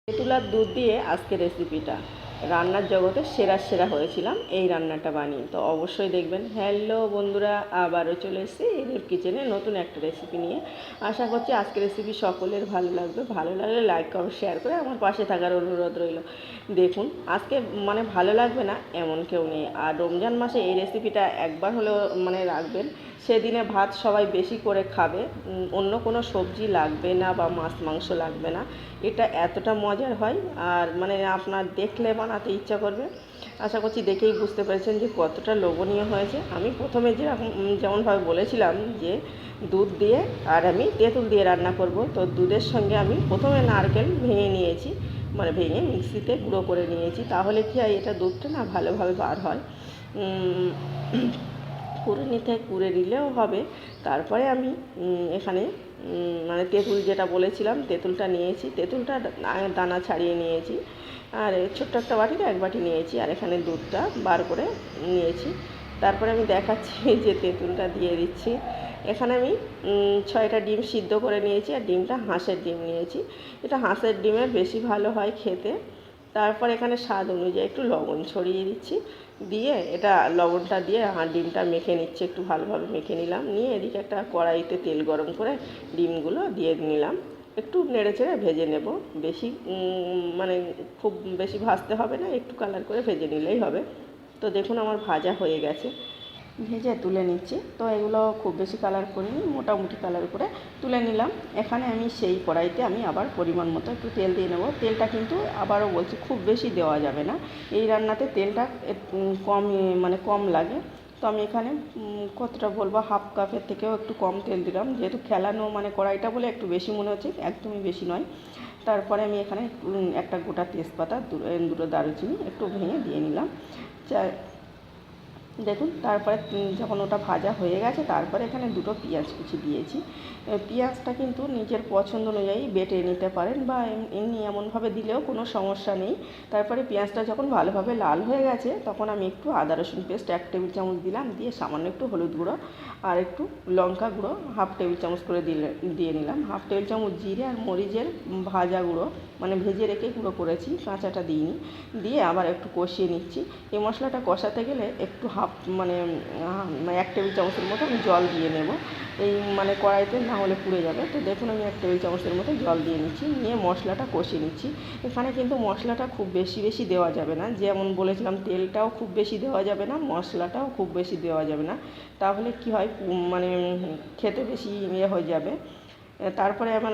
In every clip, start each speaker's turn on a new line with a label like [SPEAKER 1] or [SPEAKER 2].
[SPEAKER 1] তেঁতুল আর দুধ দিয়ে আজকে রেসিপিটা রান্নার জগতে সেরা হয়েছিলাম এই রান্নাটা বানিয়ে। তো অবশ্যই দেখবেন। হ্যালো বন্ধুরা, আবারও চলে এসেছি এদের কিচেনে নতুন একটা রেসিপি নিয়ে। আশা করছি আজকে রেসিপি সকলের ভালো লাগবে। ভালো লাগলে লাইক কমেন্ট শেয়ার করে আমার পাশে থাকার অনুরোধ রইল। দেখুন আজকে ভালো লাগবে না এমন কেউ নেই। আর রমজান মাসে এই রেসিপিটা একবার হলেও রাখবেন। সেদিনে ভাত সবাই বেশি করে খাবে, অন্য কোনো সবজি লাগবে না বা মাছ মাংস লাগবে না। এটা এতটা মজার হয় আর আপনার দেখলে বানাতে ইচ্ছা করবে। আশা করছি দেখেই বুঝতে পেরেছেন যে কতটা লোভনীয় হয়েছে। আমি প্রথমে যেমনভাবে বলেছিলাম যে দুধ দিয়ে আর আমি তেঁতুল দিয়ে রান্না করব। তো দুধের সঙ্গে আমি প্রথমে নারকেল ভেঙে নিয়েছি, ভেঙে মিক্সিতে গুঁড়ো করে নিয়েছি। তাহলে কি হয়, এটা দুধটা ভালোভাবে বার হয়। কুড়ে নিলেও হবে। তারপরে আমি এখানে তেঁতুল যেটা বলেছিলাম, তেঁতুলটা নিয়েছি। তেঁতুলটা দানা ছাড়িয়ে নিয়েছি আর ছোট্ট একটা বাটিতে এক বাটি নিয়েছি। আর এখানে দুধটা বার করে নিয়েছি। তারপরে আমি দেখাচ্ছি যে তেঁতুলটা দিয়ে দিচ্ছি। এখানে আমি 6টা ডিম সিদ্ধ করে নিয়েছি আর ডিমটা হাঁসের ডিম নিয়েছি। এটা হাঁসের ডিমের বেশি ভালো হয় খেতে। তারপর এখানে স্বাদ অনুযায়ী একটু লবণ ছড়িয়ে দিচ্ছি। দিয়ে এটা লবণটা দিয়ে ডিমটা মেখে নিচ্ছি, একটু ভালোভাবে মেখে নিলাম। নিয়ে এদিকে একটা কড়াইতে তেল গরম করে ডিমগুলো দিয়ে নিলাম। একটু নেড়ে চেড়ে ভেজে নেব। বেশি খুব বেশি ভাজতে হবে না, একটু কালার করে ভেজে নিলেই হবে। তো দেখুন আমার ভাজা হয়ে গেছে, ভেজে তুলে নিচ্ছি। তো এগুলো খুব বেশি কালার করিনি, মোটামুটি কালার করে তুলে নিলাম। এখানে আমি সেই কড়াইতে আমি আবার পরিমাণ মতো একটু তেল দিয়ে নেব। তেলটা কিন্তু আবারও বলছি খুব বেশি দেওয়া যাবে না, এই রান্নাতে তেলটা কম লাগে। তো আমি এখানে কতটা বলবো, হাফ কাপের থেকেও একটু কম তেল দিলাম। যেহেতু খেলানো কড়াইটা বলে একটু বেশি মনে হচ্ছে, একদমই বেশি নয়। তারপরে আমি এখানে একটা গোটা তেজপাতা, দুটো দারুচিনি একটু ভেঙে দিয়ে নিলাম। দেখুন তারপরে যখন ওটা ভাজা হয়ে গেছে, তারপরে এখানে দুটো পেঁয়াজ কুচি দিয়েছি। পেঁয়াজটা কিন্তু নিজের পছন্দ অনুযায়ী বেটে নিতে পারেন বা এমনি এমনভাবে দিলেও কোনো সমস্যা নেই। তারপরে পেঁয়াজটা যখন ভালোভাবে লাল হয়ে গেছে, তখন আমি একটু আদা রসুন পেস্ট 1 টেবিল চামচ দিলাম। দিয়ে সামান্য একটু হলুদ গুঁড়ো আর একটু লঙ্কা গুঁড়ো হাফ টেবিল চামচ করে দিয়ে নিলাম। হাফ টেবিল চামচ জিরে আর মরিচের ভাজা গুঁড়ো, ভেজে রেখে গুঁড়ো করেছি, কাঁচাটা দিইনি। দিয়ে আবার একটু কষিয়ে নিচ্ছি। এই মশলাটা কষাতে গেলে একটু 1 টেবিল চামচের মতো আমি জল দিয়ে নেব। এই কড়াইতে না হলে পুড়ে যাবে। তো দেখুন আমি 1 টেবিল চামচের মতো জল দিয়ে নিচ্ছি, নিয়ে মশলাটা কষিয়ে নিচ্ছি। এখানে কিন্তু মশলাটা খুব বেশি দেওয়া যাবে না। যেমন বলেছিলাম, তেলটাও খুব বেশি দেওয়া যাবে না, মশলাটাও খুব বেশি দেওয়া যাবে না। তাহলে কি হয়, খেতে বেশি হয়ে যাবে। তারপরে আমার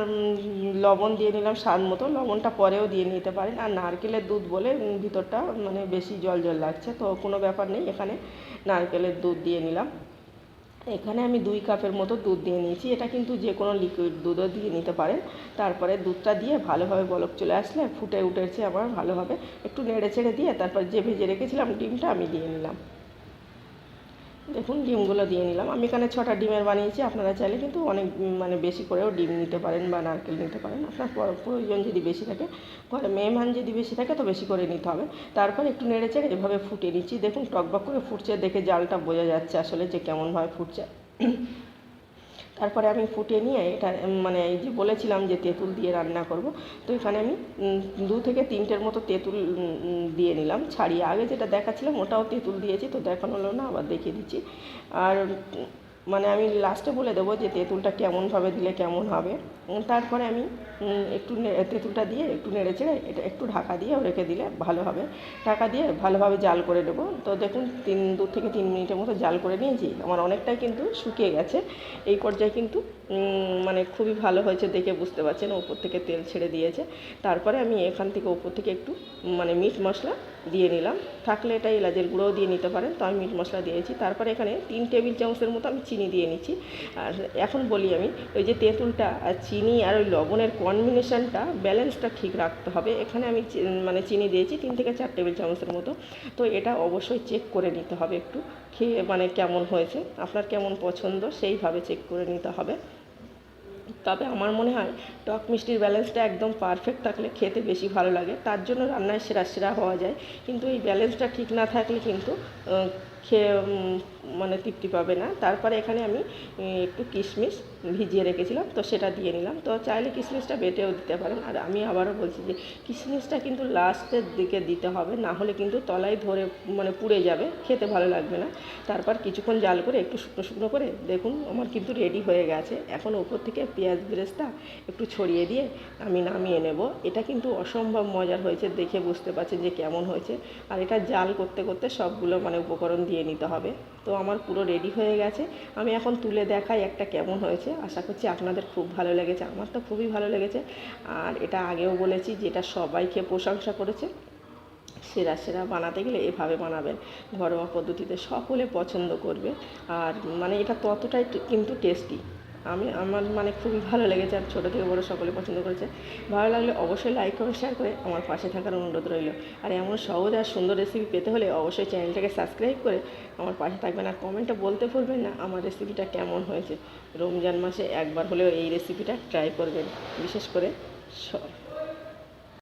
[SPEAKER 1] লবণ দিয়ে নিলাম স্বাদ মতো। লবণটা পরেও দিয়ে নিতে পারেন। আর নারকেলের দুধ বলে ভিতরটা বেশি জল লাগছে, তো কোনো ব্যাপার নেই, এখানে নারকেলের দুধ দিয়ে নিলাম। এখানে আমি 2 কাপের মতো দুধ দিয়ে নিয়েছি। এটা কিন্তু যে কোনো লিকুইড দুধও দিয়ে নিতে পারেন। তারপরে দুধটা দিয়ে ভালোভাবে বলক চলে আসলে ফুটে উঠেছে আবার ভালোভাবে, একটু নেড়ে চেড়ে দিয়ে তারপর যে ভেজে রেখেছিলাম ডিমটা আমি দিয়ে নিলাম। দেখুন ডিমগুলো দিয়ে নিলাম। আমি এখানে 6টা ডিমের বানিয়েছি। আপনারা চাইলে কিন্তু অনেক বেশি করেও ডিম নিতে পারেন বা নারকেল নিতে পারেন। আপনার প্রয়োজন যদি বেশি থাকে, ঘরে মেহমান যদি বেশি থাকে তো বেশি করে নিতে হবে। তারপর একটু নেড়ে চেড়ে এভাবে ফুটিয়ে নিচ্ছি। দেখুন টকবক করে ফুটছে, দেখে জালটা বোঝা যাচ্ছে আসলে যে কেমনভাবে ফুটছে। তারপরে আমি ফুটিয়ে নিয়ে এটা এই যে বলেছিলাম যে তেঁতুল দিয়ে রান্না করব, তো এখানে আমি 2 থেকে 3টের মতো তেঁতুল দিয়ে নিলাম ছাড়িয়ে। আগে যেটা দেখাচ্ছিলাম ওটাও তেঁতুল দিয়েছি, তো দেখানো হলো না, আবার দেখিয়ে দিচ্ছি। আর আমি লাস্টে বলে দেবো যে তেঁতুলটা কেমনভাবে দিলে কেমন হবে। তারপরে আমি একটু তেঁতুলটা দিয়ে একটু নেড়ে চেড়ে এটা একটু ঢাকা দিয়েও রেখে দিলে ভালো হবে। ঢাকা দিয়ে ভালোভাবে জাল করে নেবো। তো দেখুন 2 থেকে 3 মিনিটের মতো জাল করে নিয়েছি। আমার অনেকটাই কিন্তু শুকিয়ে গেছে। এই পর্যায়ে কিন্তু খুবই ভালো হয়েছে, দেখে বুঝতে পারছেন ওপর থেকে তেল ছেড়ে দিয়েছে। তারপরে আমি এখান থেকে ওপর থেকে একটু মিট মশলা দিয়ে নিলাম। থাকলে এটা এলাচের গুঁড়োও দিয়ে নিতে পারেন, তো আমি মিট মশলা দিয়েছি। তারপরে এখানে 3 টেবিল চামচের মতো আমি চিনি দিয়ে নিচ্ছি। আর এখন বলি আমি, ওই যে তেঁতুলটা আর চিনি আর ওই লবণের কম্বিনেশনটা, ব্যালেন্সটা ঠিক রাখতে হবে। এখানে আমি চিনি দিয়েছি 3 থেকে 4 টেবিল চামচের মতো। তো এটা অবশ্যই চেক করে নিতে হবে একটু, খেয়ে কেমন হয়েছে, আপনার কেমন পছন্দ সেইভাবে চেক করে নিতে হবে। তবে আমার মনে হয় টক মিষ্টির ব্যালেন্সটা একদম পারফেক্ট থাকলে খেতে বেশি ভালো লাগে, তার জন্য রান্নায় সেরা সেরা হওয়া যায়। কিন্তু এই ব্যালেন্সটা ঠিক না থাকলে কিন্তু খেয়ে মানে তৃপ্তি পাবে না। তারপরে এখানে আমি একটু কিশমিশ ভিজিয়ে রেখেছিলাম, তো সেটা দিয়ে নিলাম। তো চাইলে কিশমিশটা বেটেও দিতে পারেন। আর আমি আবারও বলছি যে কিশমিশটা কিন্তু লাস্টের দিকে দিতে হবে, না হলে কিন্তু তলায় ধরে মানে পুড়ে যাবে, খেতে ভালো লাগবে না। তারপর কিছুক্ষণ জাল করে একটু শুকনো শুকনো করে দেখুন আমার কিন্তু রেডি হয়ে গেছে। এখন ওপর থেকে পেঁয়াজ বেরেস্তা একটু ছড়িয়ে দিয়ে আমি নামিয়ে নেব। এটা কিন্তু অসম্ভব মজার হয়েছে, দেখে বুঝতে পারছেন যে কেমন হয়েছে। আর এটা জাল করতে করতে সবগুলো মানে উপকরণ দিয়ে নিতে হবে। তো আমার পুরো রেডি হয়ে গেছে। আমি এখন তুলে দেখাই একটা কেমন হয়েছে। আশা করছি আপনাদের খুব ভালো লেগেছে, আমার তো খুবই ভালো লেগেছে। আর এটা আগেও বলেছি যে এটা সবাই খেয়ে প্রশংসা করেছে। সেরা সেরা বানাতে গেলে এভাবে বানাবেন, ঘরোয়া পদ্ধতিতে, সকলে পছন্দ করবে। আর মানে এটা ততটাই কিন্তু টেস্টি। আমার মানে খুবই ভালো লেগেছে, আর ছোটো থেকে বড় সকলে পছন্দ করেছে। ভালো লাগলে অবশ্যই লাইক করে শেয়ার করে আমার পাশে থাকার অনুরোধ রইল। আর এমন সহজ আর সুন্দর রেসিপি পেতে হলে অবশ্যই চ্যানেলটাকে সাবস্ক্রাইব করে আমার পাশে থাকবেন। আর কমেন্টে বলতে ভুলবেন না আমার রেসিপিটা কেমন হয়েছে। রমজান মাসে একবার হলেও এই রেসিপিটা ট্রাই করবেন, বিশেষ করে